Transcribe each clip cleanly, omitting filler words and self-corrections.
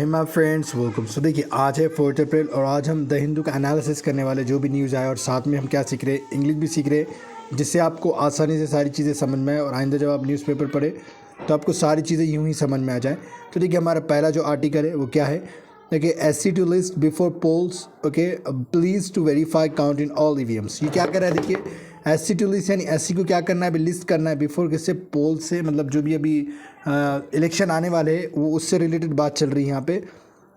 Hey my friends, welcome. So देखिए, आज है 4 अप्रैल और आज हम द हिंदू का एनालिसिस करने वाले जो भी न्यूज़ आए, और साथ में हम क्या सीख रहे हैं, इंग्लिश भी सीख रहे हैं, जिससे आपको आसानी से सारी चीज़ें समझ में आए और आइंदा जब आप न्यूज़पेपर पढ़े तो आपको सारी चीज़ें यूं ही समझ में आ जाए। तो देखिए, हमारा पहला जो आर्टिकल है वो क्या है, देखिए, SC to list before polls, okay, please to verify count in all EVMs। ये क्या कर रहा है, देखिए, SC टू लिस्ट यानी SC को क्या करना है, अभी लिस्ट करना है बिफोर किससे, पोल से, मतलब जो भी अभी इलेक्शन आने वाले हैं वो उससे रिलेटेड बात चल रही है यहाँ पे।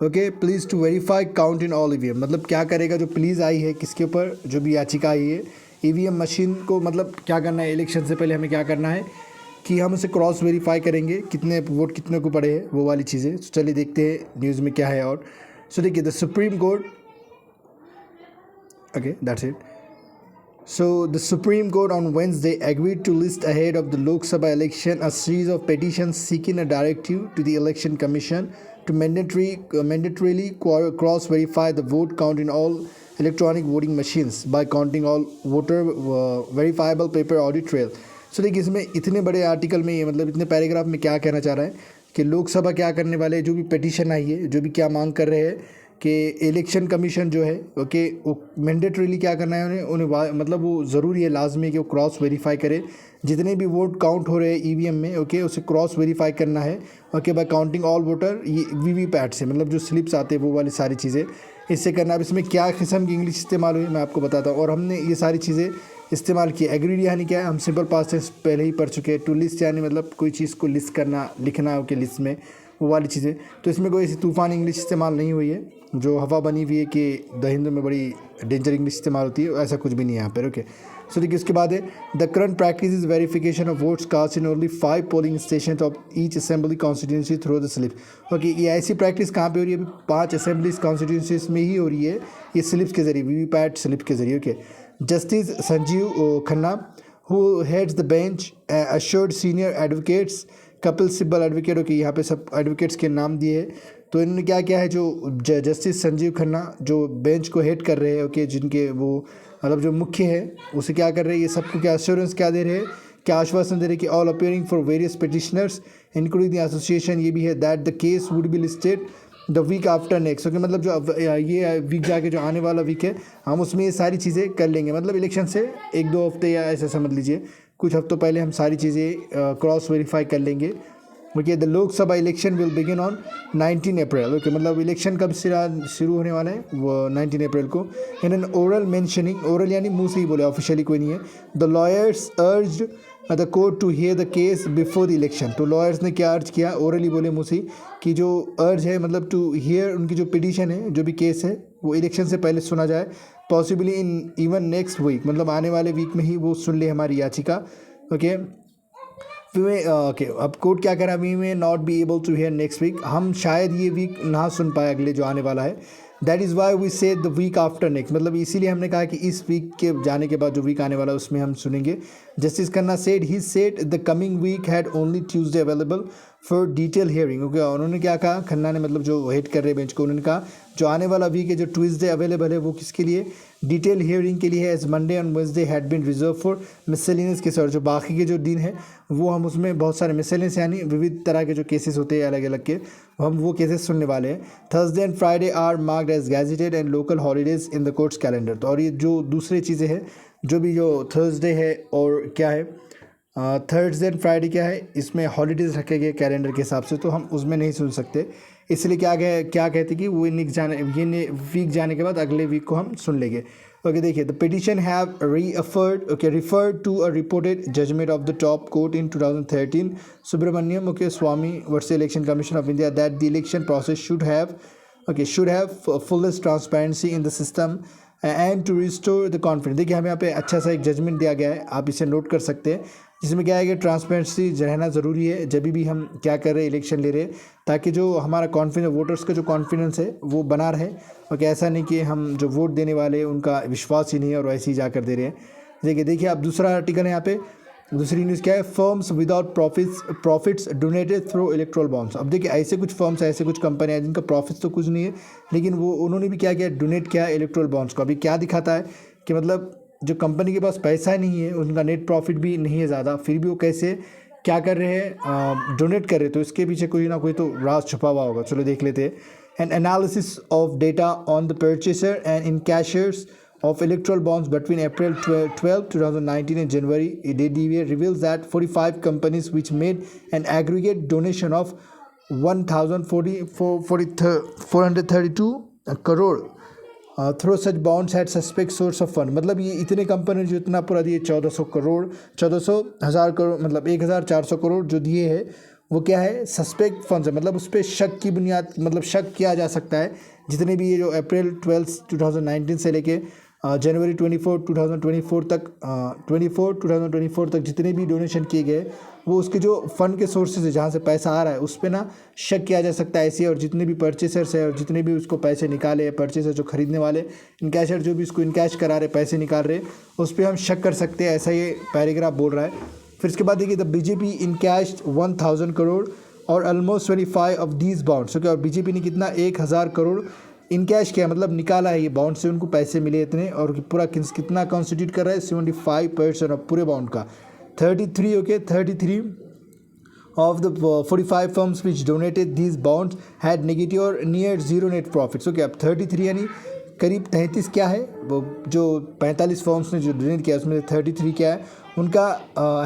Okay, please to verify count in all EVM, मतलब क्या करेगा, जो प्लीज़ आई है किसके ऊपर, जो भी याचिका आई है EVM मशीन को, मतलब क्या करना है, इलेक्शन से पहले हमें क्या करना है कि हम उसे क्रॉस वेरीफाई करेंगे, कितने वोट कितने को पड़े हैं, वो वाली चीज़ें। तो चलिए देखते हैं न्यूज़ में क्या है। और सो देखिए, the supreme court, okay, that's it. So the Supreme Court on Wednesday agreed to list ahead of the Lok Sabha election a series of petitions seeking a directive to the Election Commission to mandatorily cross-verify the vote count in all electronic voting machines by counting all voter verifiable paper audit trail. So देखिए, इसमें इतने बड़े article में ये, मतलब इतने paragraph में क्या कहना चाह रहा है कि लोकसभा क्या करने वाले, जो भी पिटीशन आई है, जो भी क्या मांग कर रहे हैं कि इलेक्शन कमीशन जो है, ओके, वो मैंडेटरीली क्या करना है, उन्हें मतलब वो ज़रूरी है, लाजमी है कि वो क्रॉस वेरीफाई करे जितने भी वोट काउंट हो रहे हैं EVM में, ओके, उसे क्रॉस वेरीफाई करना है, okay, bye counting all voter, ये VVPAT से, मतलब जो स्लिप्स आते हैं वो वाली सारी चीज़ें इससे करना। अब इसमें क्या किस्म की इंग्लिश इस्तेमाल हुई मैं आपको बताता हूँ, और हमने ये सारी चीज़ें इस्तेमाल की। एग्रीड यानी क्या है, हम सिंपल पास्ट टेंस पहले ही पढ़ चुके हैं। टू लिस्ट यानी मतलब कोई चीज़ को लिस्ट करना, लिखना, ओके, लिस्ट में, वो वाली चीज़ें। तो इसमें कोई ऐसी तूफ़ान इंग्लिश इस्तेमाल नहीं हुई है जो हवा बनी हुई है कि द हिंदू में बड़ी डेंजर इंग्लिश इस्तेमाल होती है, ऐसा कुछ भी नहीं है यहाँ पर, ओके। सो देखिए, उसके बाद है, the current practice is verification of votes cast in only 5 polling station of each assembly constituency through the slip. Okay, ये ऐसी प्रैक्टिस कहाँ पे हो रही है, अभी 5 असेंबलीज कॉन्स्टिट्यूंसीज में ही हो रही है, ये स्लिप्स के जरिए, VVPAT स्लिप के जरिए, okay. Justice Sanjeev Khanna, who heads the bench, assured senior advocates Kapil Sibal advocate, okay, यहाँ पे सब एडवोकेट्स के नाम दिए हैं। तो इन्होंने क्या किया है, जो जस्टिस संजीव खन्ना जो बेंच को हेड कर रहे हैं, ओके, जिनके वो मतलब जो मुख्य है, उसे क्या कर रहे हैं, ये सबको क्या अश्योरेंस क्या दे रहे हैं, क्या आश्वासन दे रहे हैं कि all appearing for various petitioners including the association, ये भी है, that the case would be listed the week after next, okay, मतलब जो ये वीक जाके जो आने वाला वीक है, हम उसमें ये सारी चीज़ें कर लेंगे, मतलब इलेक्शन से 1-2 हफ्ते या ऐसा समझ लीजिए, कुछ हफ्तों पहले हम सारी चीज़ें क्रॉस वेरीफाई कर लेंगे, okay. The Lok Sabha election will begin on 19 April, okay, मतलब इलेक्शन कब शुरू होने वाला है, वो 19 अप्रैल को। In an oral mentioning, oral यानी मुंह से ही बोले, ऑफिशियली कोई नहीं है। The lawyers urged the court to hear the case before the election, तो लॉयर्स ने क्या अर्ज किया, ओरली बोले मुंह से, कि जो अर्ज है, मतलब टू हियर, उनकी जो पिटीशन है, जो भी केस है, वो इलेक्शन से पहले सुना जाए, possibly in even next week, मतलब आने वाले वीक में ही वो सुन ले हमारी याचिका, ओके। ओके, अब कोर्ट क्या करा, we may not be able to hear next week, हम शायद ये वीक ना सुन पाए, अगले जो आने वाला है। दैट इज़ वाई वी से द वीक आफ्टर नेक्स्ट, मतलब इसीलिए हमने कहा कि इस वीक के जाने के बाद जो वीक आने वाला है उसमें हम सुनेंगे। Justice Khanna said, he said the coming week had only Tuesday available for detail hearing, okay. उन्होंने क्या कहा, खन्ना ने, मतलब जो हेड कर रहे बेंच को, उन्होंने कहा जो आने वाला वीक है, जो ट्यूसडे अवेलेबल है, वो किसके लिए, डिटेल हियरिंग के लिए है। As Monday and Wednesday had been reserve for miscellaneous case, और जो बाकी के जो दिन है वो हम उसमें बहुत सारे मिसलेनियस यानी विविध तरह के जो केसेस होते हैं अलग अलग के, हम वो केसेस सुनने वाले हैं। Thursday and Friday are marked as gazetted and local holidays in the courts calendar. तो और ये जो दूसरी चीज़ें हैं, जो भी जो थर्सडे है और क्या है, थर्सडे एंड फ्राइडे क्या है, इसमें हॉलीडेज रखे गए कैलेंडर के हिसाब से, तो हम उसमें नहीं सुन सकते, इसलिए क्या कहते कि वो ये वीक जाने के बाद अगले वीक को हम सुन लेंगे, ओके। देखिए, the petition have referred to a reported judgment of the top court in 2013 Subramanian, okay, Swamy versus election commission of India, that the election process should have fullest transparency in the system and to restore the confidence। देखिए, हमें यहाँ पे अच्छा सा एक judgement दिया गया है, आप इसे नोट कर सकते हैं, जिसमें क्या है कि ट्रांसपेरेंसी रहना ज़रूरी है जब भी हम क्या कर रहे हैं, इलेक्शन ले रहे हैं, ताकि जो हमारा कॉन्फिडेंस, वोटर्स का जो कॉन्फिडेंस है वो बना रहे, और ऐसा नहीं कि हम जो वोट देने वाले हैं उनका विश्वास ही नहीं है और वैसे ही जाकर दे रहे हैं। देखिए, अब दूसरा आर्टिकल है यहाँ पे, दूसरी न्यूज़ क्या है, firms without profits donated through erectile bonds. अब देखिए, ऐसे कुछ फर्म्स, ऐसे कुछ कंपनियां जिनका प्रॉफिट्स तो कुछ नहीं है, लेकिन वो उन्होंने भी क्या किया, डोनेट किया इलेक्ट्रल बॉन्ड्स को। अभी क्या दिखाता है कि मतलब जो कंपनी के पास पैसा नहीं है, उनका नेट प्रॉफिट भी नहीं है ज़्यादा, फिर भी वो कैसे क्या कर रहे हैं, डोनेट कर रहे हैं, तो इसके पीछे कोई ना कोई तो राज छुपा हुआ होगा। चलो देख लेते हैं। An analysis of data on the purchaser and encashers of electoral bonds between April 12, 2019 and January DDVA reveals that 45 companies which made an aggregate donation of 1,432 crore through such bonds had suspect source of fund। मतलब ये इतने company जो इतना पूरा दिए 1400 करोड़ 1400 करोड़ मतलब 1400 करोड़ जो दिए हैं वो क्या है, सस्पेक्ट फंड्स है। मतलब उस पर शक की बुनियाद, मतलब शक किया जा सकता है। जितने भी ये जो अप्रैल 12, 2019 से लेके जनवरी 2024 तक जितने भी डोनेशन किए गए वो उसके जो फंड के सोर्सेज है जहाँ से पैसा आ रहा है उस पर ना शक किया जा सकता है ऐसे। और जितने भी परचेसर्स है और जितने भी उसको पैसे निकाले, परचेसर जो खरीदने वाले, इनकैशर जो भी उसको इनकैश करा रहे, पैसे निकाल रहे, उस पर हम शक कर सकते हैं, ऐसा ये पैराग्राफ बोल रहा है। फिर इसके बाद देखिए द बीजेपी इनकैश्ड 1000 करोड़ और almost 25 of these bonds. Okay, और बीजेपी ने कितना 1000 करोड़ इनकैश किया, मतलब निकाला है ये बॉन्ड से, उनको पैसे मिले इतने। और पूरा कितना कॉन्स्टिट्यूट कर रहा है 75% ऑफ पूरे बॉन्ड का। 33 of the 45 firms which donated these bonds had negative or near zero net profits। Okay, अब 33 यानी करीब 33 क्या है, वो जो 45 फर्म्स ने जो डोनेट किया उसमें 33 क्या है, उनका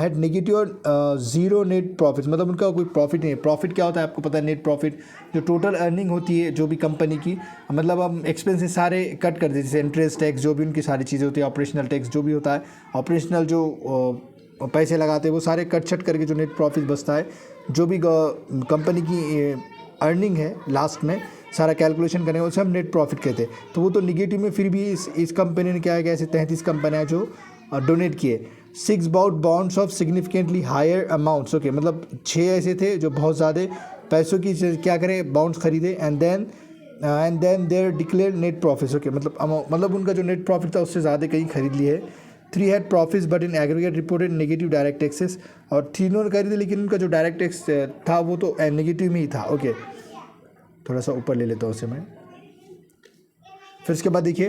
हैड नेगेटिव और ज़ीरो नेट प्रॉफिट्स, मतलब उनका कोई प्रॉफिट नहीं है। प्रॉफिट क्या होता है आपको पता है, नेट प्रॉफिट जो टोटल अर्निंग होती है जो भी कंपनी की, मतलब हम एक्सपेंसेस सारे कट कर देते, जैसे इंटरेस्ट टैक्स जो भी उनकी सारी चीज़ें होती है, ऑपरेशनल टैक्स जो भी होता है, ऑपरेशनल जो पैसे लगाते हैं वो सारे कट छट करके जो नेट प्रॉफिट बचता है, जो भी कंपनी की अर्निंग है लास्ट में सारा कैलकुलेशन करेंगे उसे हम नेट प्रॉफिट कहते हैं। तो वो तो निगेटिव में फिर भी इस कंपनी ने क्या है कि ऐसे 33 कंपनियाँ जो डोनेट किए। 6 bought bonds of significantly higher amounts. Okay, मतलब 6 ऐसे थे जो बहुत ज़्यादा पैसों की क्या करें बॉन्ड्स खरीदे and then their declare net profits. Okay, मतलब उनका जो नेट प्रॉफिट था उससे ज़्यादा कहीं खरीद लिए। 3 had profits but in aggregate reported negative direct taxes. और तीनों ने खरीदे लेकिन उनका जो डायरेक्ट टैक्स था वो तो नेगेटिव में ही था। ओके, थोड़ा सा ऊपर ले लेता हूँ उसे मैं। फिर इसके बाद देखिए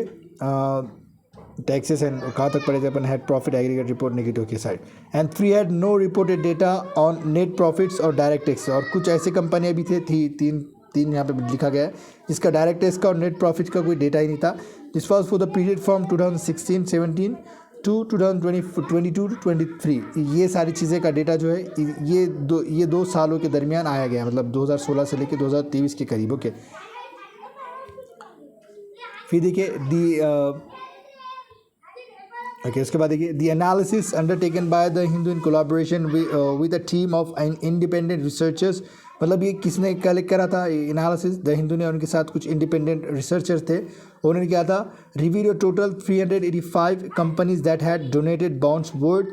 टैक्सेस एंड कहाँ तक पड़े थे अपन, had profit aggregate report negative के side. And 3 had no reported data on net profits और डायरेक्ट टैक्स। और कुछ ऐसे कंपनियाँ भी थी तीन यहाँ पे लिखा गया है जिसका डायरेक्ट टैक्स का और नेट प्रॉफिट का कोई डेटा ही नहीं था। This was for the period from 2016-17 to 2022-23। ये सारी चीज़ें का डेटा जो है ये दो सालों के दरमियान आया गया, मतलब 2016 से लेकर 2023 के करीब। ओके, फिर देखिए उसके बाद देखिए the analysis undertaken by the Hindu in collaboration with a team of independent researchers. मतलब ये किसने कलेक्ट करा था एनालिसिस, द हिंदू ने, उनके साथ कुछ इंडिपेंडेंट रिसर्चर्स थे। उन्होंने क्या था, review total 385 companies that had donated bonds worth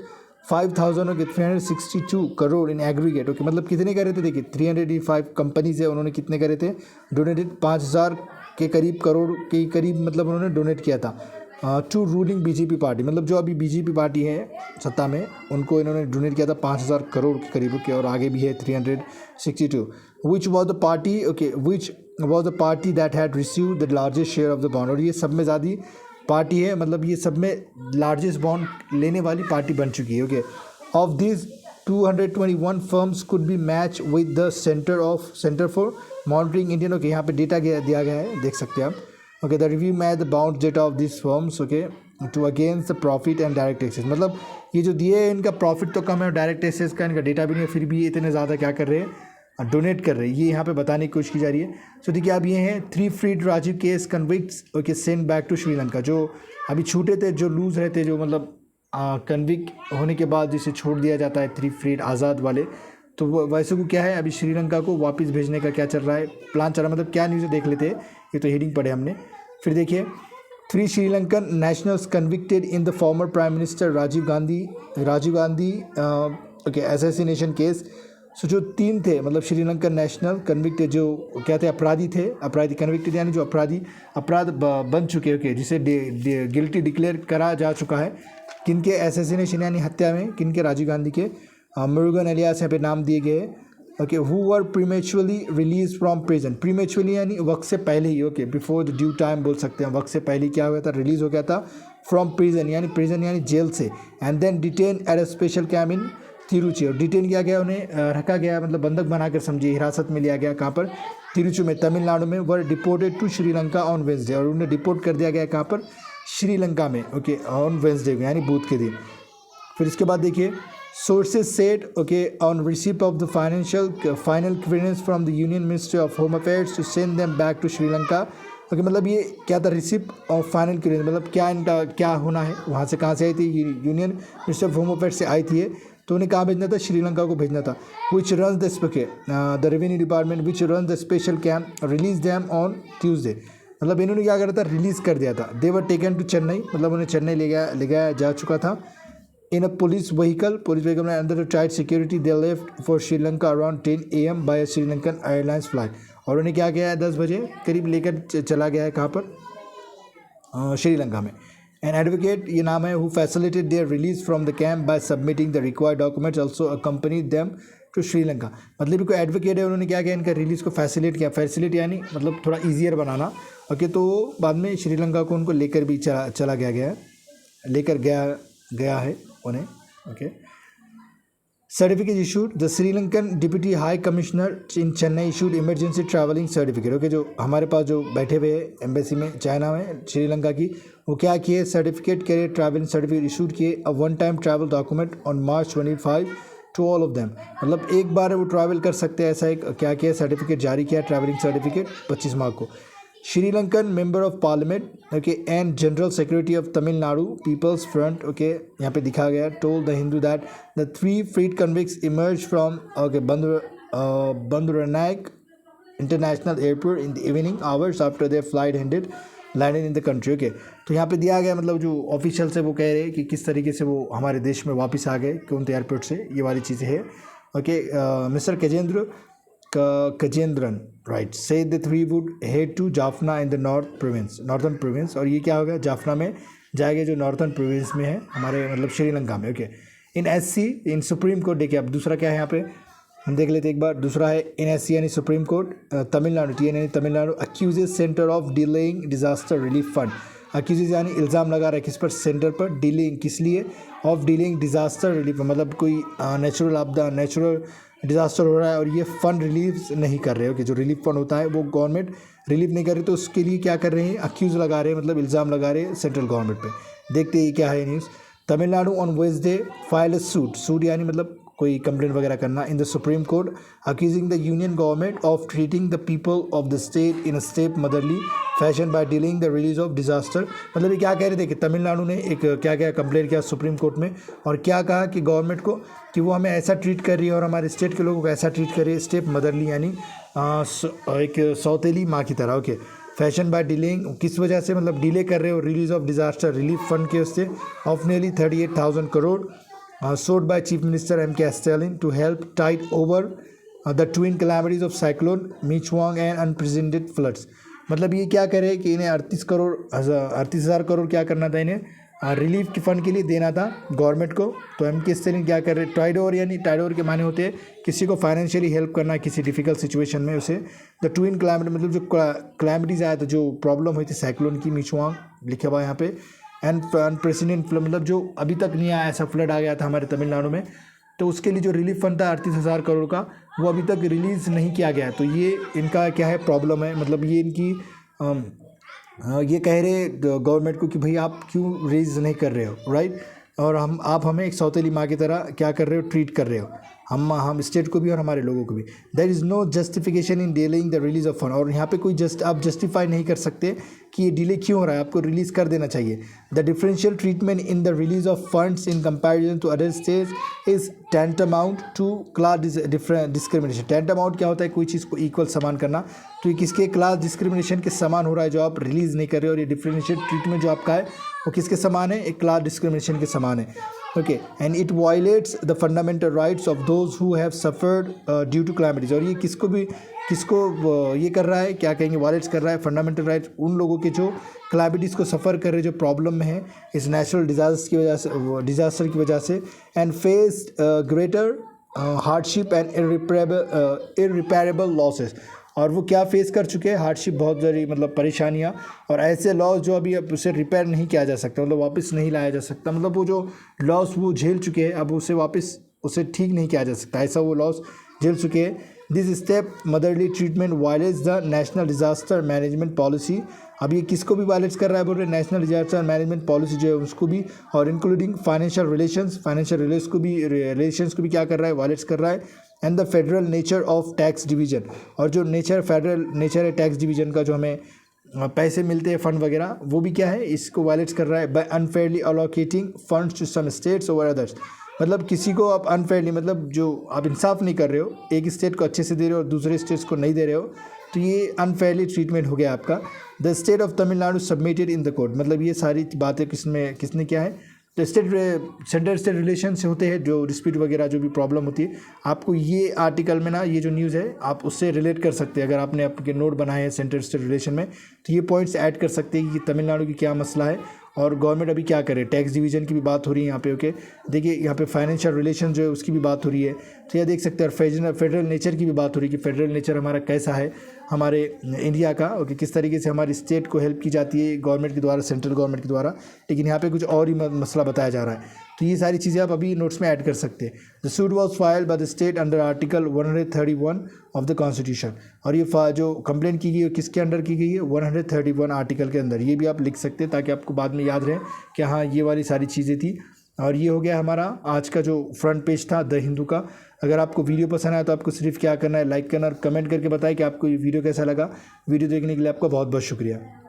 5,362 crore in aggregate. Okay, मतलब कितने करे थे देखिए 385 कंपनीज है, उन्होंने कितने करे थे डोनेटेड, 5,000 के करीब करोड़ के करीब मतलब उन्होंने डोनेट किया था टू रूलिंग बीजेपी पार्टी। मतलब जो अभी बीजेपी पार्टी है सत्ता में उनको इन्होंने डोनेट किया था 5,000 करोड़ के करीब के, और आगे भी है 362 which was the party. Okay, which was the party that had receive the largest share of the bond. और ये सब में ज़्यादा पार्टी है, मतलब ये सब में लार्जेस्ट बॉन्ड लेने वाली पार्टी बन चुकी है। Okay, of this 221 firms could be match with the centre for monitoring Indian. Okay, यहाँ पे डेटा दिया गया है, देख सकते हैं आप। Okay, the review match the bound data of this firms okay to against the profit and direct taxes. मतलब ये जो दिए हैं इनका प्रॉफिट तो कम है और डायरेक्ट टैक्सेस का इनका डेटा भी नहीं है, फिर भी ये इतने ज़्यादा क्या कर रहे हैं, डोनेट कर रहे हैं, ये यहाँ पे बताने की कोशिश की जा रही है। सो देखिए अब ये हैं 3 freed Rajiv case convicts. Okay, send back to Sri Lanka. जो अभी छूटे थे, जो लूज रहते, जो मतलब कन्विक्ट होने के बाद जिसे छोड़ दिया जाता है 3 फ्रीड आज़ाद वाले, तो वो वैसे को क्या है अभी श्रीलंका को वापस भेजने का क्या चल रहा है, प्लान चल रहा है, मतलब क्या न्यूज़ देख लेते हैं। ये तो हेडिंग पढ़े हमने। फिर देखिए 3 Sri Lankan nationals convicted in the former prime minister Rajiv Gandhi okay assassination case. So जो 3 थे मतलब श्रीलंकन नेशनल कन्विक्टेड, जो क्या थे, अपराधी कन्विक्टेड यानी जो अपराध बन चुके। ओके, जिसे गिल्टी डिक्लेयर करा जा चुका है, किनके असैसिनेशन यानी हत्या में, किनके, राजीव गांधी के। मुरुगन एलियास यहाँ पे नाम दिए गए। Okay, who were prematurely release from prison. Prematurely यानी वक्त से पहले ही, okay, before the due time बोल सकते हैं, वक्त से पहले क्या हुआ था, रिलीज़ हो गया था फ्रॉम प्रिजन यानी जेल से। And then detain at a special camp in Tiruchi, और डिटेन किया गया, उन्हें रखा गया, मतलब बंधक बनाकर समझिए, हिरासत में लिया गया। कहाँ पर? तिरुचि में, तमिलनाडु में। Were deported to Sri Lanka on Wednesday, और उन्हें डिपोर्ट कर दिया गया कहाँ पर? श्रीलंका में, ओके, ऑन वेंसडे यानी बुध के दिन। फिर इसके बाद देखिए, sources said, okay, on receipt of the final clearance from the union ministry of home affairs to send them back to Sri Lanka, okay, मतलब ये क्या था? रिसिप्ट ऑफ फाइनल क्लियरेंस, मतलब क्या इनका क्या होना है, वहाँ से कहाँ से आई थी? Union ministry of home affairs से आई थी ये, तो उन्हें कहाँ भेजना था? श्रीलंका को भेजना था। Which run the revenue department which run the special camp release them on Tuesday, मतलब इन्होंने क्या करा था? रिलीज़ कर दिया था। They were taken to Chennai, मतलब उन्हें चेन्नई ले गया जा चुका था। इन अ पुलिस व्हीकल में under the tight security they left for Sri Lanka around 10 AM by Sri Lankan airlines flight, और उन्हें क्या गया है? 10 बजे करीब लेकर चला गया है कहाँ पर? श्रीलंका में। एन एडवोकेट, ये नाम है, who facilitated their release from the camp by submitting the required documents also accompanied them to Sri Lanka, मतलब कोई एडवोकेट है, उन्होंने क्या किया? इनका रिलीज़ को फैसिलिट किया। फैसिलिट यानी मतलब थोड़ा ईजियर बनाना, ओके, तो बाद में श्रीलंका को उनको लेकर भी चला गया है, लेकर गया है उन्हें, okay. Certificate issued, the Sri Lankan deputy high commissioner in Chennai issued emergency travelling certificate, okay, जो हमारे पास जो बैठे हुए एम्बेसी में चाइना में श्रीलंका की, वो क्या किए? सर्टिफिकेट के ट्रैवलिंग सर्टिफिकेट इशूड किए। A one time travel document on March 25 to all of them, मतलब एक बार वो ट्रैवल कर सकते हैं, ऐसा एक क्या किया? सर्टिफिकेट जारी किया, ट्रैवलिंग सर्टिफिकेट 25 मार्च को। Sri Lankan member of parliament, okay, and general secretary of Tamil Nadu people's front, okay, यहाँ पे दिखा गया, told the Hindu that the 3 freed convicts emerged from, okay, Bandaranaike international airport in the evening hours after their flight landed in the country, okay. तो यहाँ पे दिया गया, मतलब जो ऑफिशियल से वो कह रहे हैं कि किस तरीके से वो हमारे देश में वापस आ गए कौन एयरपोर्ट से, ये वाली चीज़ें है, okay. Mister Kajendran, right, say the 3 would head to Jaffna in the northern province, और ये क्या होगा? जाफना में जाएगा, जो नॉर्थर्न प्रोविंस में है हमारे, मतलब श्रीलंका में, ओके। इन SC इन सुप्रीम कोर्ट, देखिए अब दूसरा क्या है यहाँ पे, हम देख लेते एक बार। दूसरा है इन SC यानी सुप्रीम कोर्ट, तमिलनाडु, TN यानी Tamil Nadu, अक्यूजेज centre of delaying disaster relief fund, अक्यूजेज यानी इल्ज़ाम लगा रहा है किस पर? सेंटर पर। डिलेइंग किस लिए? ऑफ डिलेइंग डिजास्टर रिलीफ, मतलब कोई नेचुरल आपदा, नेचुरल डिजास्टर हो रहा है और ये फंड रिलीफ नहीं कर रहे हो, कि जो रिलीफ फंड होता है वो गवर्नमेंट रिलीफ नहीं कर रही, तो उसके लिए क्या कर रहे हैं? अक्यूज़ लगा रहे हैं, मतलब इल्ज़ाम लगा रहे हैं सेंट्रल गवर्नमेंट पे। देखते ही क्या है news. Tamil Nadu on Wednesday file a suit यानी मतलब कोई कंप्लेंट वगैरह करना, in the supreme court accusing the union government of treating the people of the state in a stepmotherly fashion by delaying the release of disaster, मतलब ये क्या कह रहे थे कि तमिलनाडु ने एक क्या कंप्लेंट किया सुप्रीम कोर्ट में, और क्या कहा कि गवर्नमेंट को कि वो हमें ऐसा ट्रीट कर रही है और हमारे स्टेट के लोगों को ऐसा ट्रीट कर रही है, स्टेप मदरली यानी एक सौतेली माँ की तरह, ओके। फैशन बाय डिलेइंग, किस वजह से? मतलब डिले कर रहे हो release of disaster relief fund के उससे of nearly 38,000 crore, sought by Chief Minister M.K. Stalin to help tide over the twin calamities of cyclone Michoang and unprecedented floods, मतलब ये क्या करे कि इन्हें 38,000 करोड़ क्या करना था? इन्हें रिलीफ के फंड के लिए देना था गवर्नमेंट को। तो M.K. स्टैलिन क्या कर रहे? टाइड ओवर, यानी टाइड ओवर के माने होते हैं किसी को फाइनेंशियली हेल्प करना किसी डिफिकल्ट सिचुएशन में उसे। द ट्विन क्लाइमेट, मतलब जो क्लाइमेटीज आया था, जो प्रॉब्लम हुई थी साइक्लोन की, मिचुआंग लिखा हुआ है यहाँ पे, एंड अनप्रेसिडेंट फ्लड, मतलब जो अभी तक नहीं आया ऐसा फ्लड आ गया था हमारे तमिलनाडु में, तो उसके लिए जो रिलीफ फंड था 38,000 करोड़ का, वो अभी तक रिलीज़ नहीं किया गया। तो ये इनका क्या है प्रॉब्लम है, मतलब ये इनकी ये कह रहे गवर्नमेंट को कि भाई आप क्यों रेज नहीं कर रहे हो, राइट, और आप हमें एक सौतेली माँ की तरह क्या कर रहे हो? ट्रीट कर रहे हो, हम स्टेट को भी और हमारे लोगों को भी। There is no justification in delaying the release of fund, और यहाँ पे कोई आप जस्टिफाई नहीं कर सकते कि ये डिले क्यों हो रहा है, आपको रिलीज़ कर देना चाहिए। The differential treatment in the release of funds in comparison to other states is tantamount to class discrimination. Tantamount क्या होता है? कोई चीज़ को इक्वल समान करना, तो ये किसके? क्लास डिस्क्रिमिनेशन के समान हो रहा है जो आप रिलीज़ नहीं कर रहे हो, और ये डिफरेंशियल ट्रीटमेंट जो आपका है वो किसके समान है? एक क्लास डिस्क्रिमिनेशन के समान है, okay. And it violates the fundamental rights of those who have suffered due to calamities, और ये किसको ये कर रहा है, क्या कहेंगे, वायलेट्स कर रहा है फंडामेंटल राइट्स उन लोगों के जो क्लाइमेटीज़ को सफ़र कर रहे, जो प्रॉब्लम में है इस नेचुरल डिजास्टर की वजह से, and face greater hardship and irreparable losses, और वो क्या फेस कर चुके हैं? हार्डशिप, बहुत सारी मतलब परेशानियाँ, और ऐसे लॉस जो अभी अब उसे रिपेयर नहीं किया जा सकता, मतलब वापस नहीं लाया जा सकता, मतलब वो जो लॉस वो झेल चुके हैं अब उसे वापस उसे ठीक नहीं किया जा सकता, ऐसा वो लॉस झेल चुके हैं। This step motherly treatment violets the national disaster management policy. अब ये किसको भी वायलेट्स कर रहा है बोल रहे हैं, नेशनल डिजास्टर मैनेजमेंट पॉलिसी जो है उसको भी, और इंक्लूडिंग फाइनेंशियल रिलेशंस को भी क्या कर रहा है, वायलेट्स कर रहा है। And the federal nature of tax division, और जो फेडरल नेचर है टैक्स डिवीजन का, जो हमें पैसे मिलते हैं फंड वगैरह, वो भी क्या है, इसको वायलेट्स कर रहा है। By unfairly allocating funds to some states over others, मतलब किसी को आप अनफेयरली, मतलब जो आप इंसाफ नहीं कर रहे हो, एक स्टेट को अच्छे से दे रहे हो और दूसरे स्टेट्स को नहीं दे रहे हो, तो ये अनफेयरली ट्रीटमेंट हो गया आपका। The state of Tamil Nadu submitted in the court, मतलब ये सारी बातें किसने क्या है, तो सेंटर स्टेट रिलेशन से होते हैं, जो डिस्प्यूट वगैरह जो भी प्रॉब्लम होती है, आपको ये आर्टिकल में ना, ये जो न्यूज़ है आप उससे रिलेट कर सकते हैं। अगर आपने आपके नोट बनाए हैं सेंटर स्टेट रिलेशन में, तो ये पॉइंट्स ऐड कर सकते हैं कि तमिलनाडु की क्या मसला है और गवर्नमेंट अभी क्या करे। टैक्स डिवीजन की भी बात हो रही है यहाँ पे, ओके। देखिए यहाँ पे फाइनेंशियल रिलेशन जो है उसकी भी बात हो रही है, तो यह देख सकते हैं। और फेडरल नेचर की भी बात हो रही है कि फेडरल नेचर हमारा कैसा है, हमारे इंडिया का, ओके, किस तरीके से हमारी स्टेट को हेल्प की जाती है गवर्नमेंट के द्वारा, सेंट्रल गवर्नमेंट के द्वारा। लेकिन यहाँ पे कुछ और ही मसला बताया जा रहा है, तो ये सारी चीज़ें आप अभी नोट्स में ऐड कर सकते हैं। The suit was filed by the state under article 131 of the constitution, और ये जो कंप्लेंट की गई है किसके अंडर की गई है, 131 आर्टिकल के अंदर। ये भी आप लिख सकते हैं ताकि आपको बाद में याद रहे कि हाँ ये वाली सारी चीज़ें थी। और ये हो गया हमारा आज का जो फ्रंट पेज था द हिंदू का। अगर आपको वीडियो पसंद आया तो आपको सिर्फ क्या करना है, लाइक करना और कमेंट करके बताएं कि आपको ये वीडियो कैसा लगा। वीडियो देखने के लिए आपका बहुत बहुत शुक्रिया।